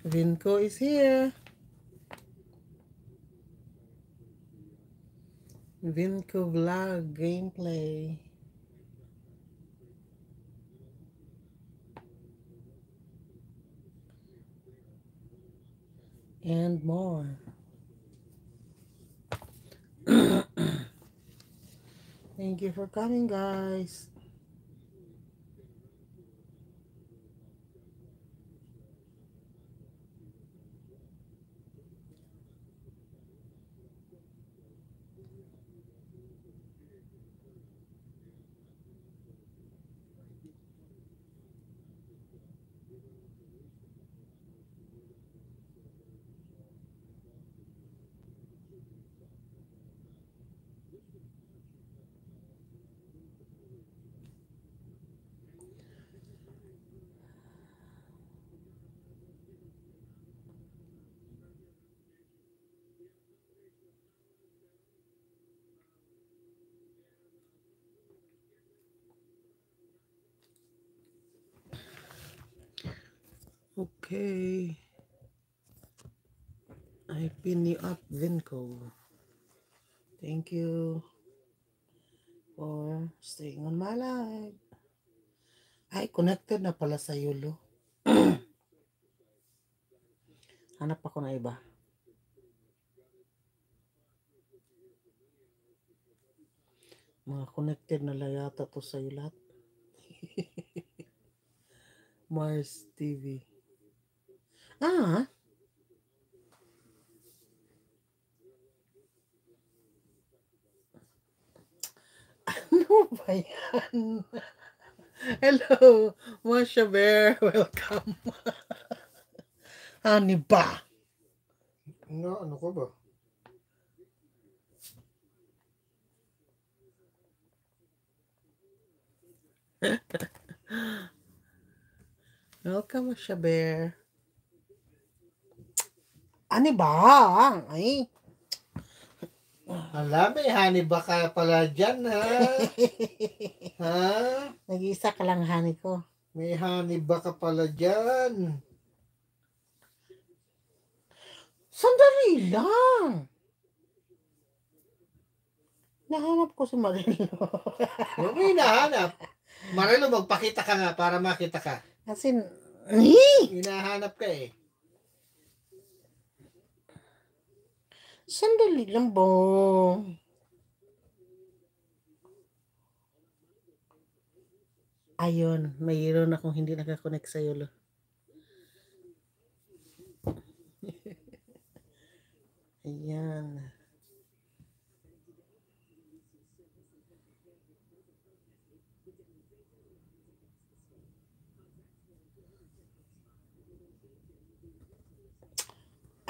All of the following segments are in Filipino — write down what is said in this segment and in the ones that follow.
Vinco is here. Vinco vlog gameplay. And more. Thank you for coming, guys. Okay. I pin you up, Vinco. Thank you for staying on my live. Ay, connected na pala sa Yulo. Hanap ako na iba. Mga connected na lang yata to sa lahat. Mars TV. Ah, ano ba yan? Hello, Masha Bear. Welcome. Ano ba? Ano ko ba? Welcome, Masha Bear. Ano ba? Ay. Hala, may honey ba ka pala dyan, ha? Ha? Nag-iisa ka lang, honey ko. May honey ba ka pala dyan? Sandali lang. Nahanap ko si Marilo. Huwag mo hinahanap. Marilo, magpakita ka nga para makita ka. Kasi, Hinahanap ka eh. sandali lang, bong. Ayun, mayroon akong hindi nakakonect sa Yulo. Ayan.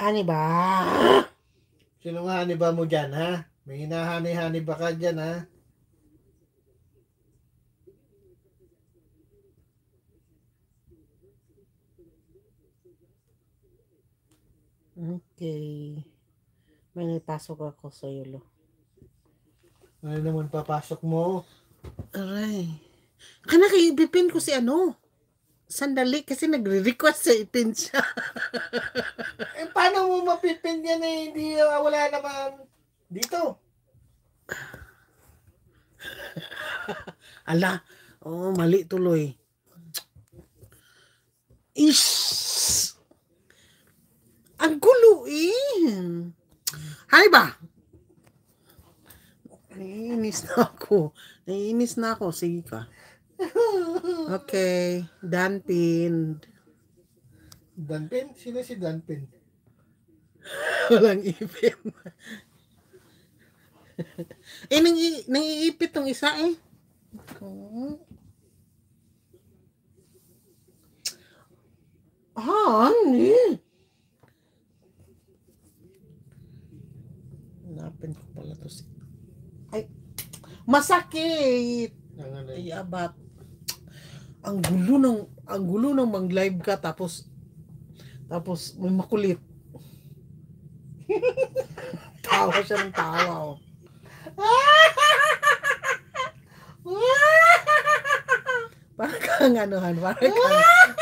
Ano ba? Sino nga honey ba mo dyan, ha? May hinahani-hani ba ka dyan, ha? Okay. May napasok ako sa Yulo. Ano naman papasok mo? Aray. Kana kay ipipin ko si ano? Sandali kasi nagre-request sa ipin siya. Eh, paano mo mapipin yan eh? Hindi, wala naman dito. Ala, oh, mali tuloy. Ish! Ang gulo eh. Hay ba? Naiinis na ako. Naiinis na ako. Sige ka. Okay. Done pinned. Danpin? Sino si Danpin? Walang ipin. Eh, nangiipit tong isa eh. Honey. Hanapin ko pala to si... Ay, masakit. Ay, abat. Ang gulo ng mag-live ka tapos may makulit. Tawa siya ng tawa. Oh. Parang kang anuhan, parang kang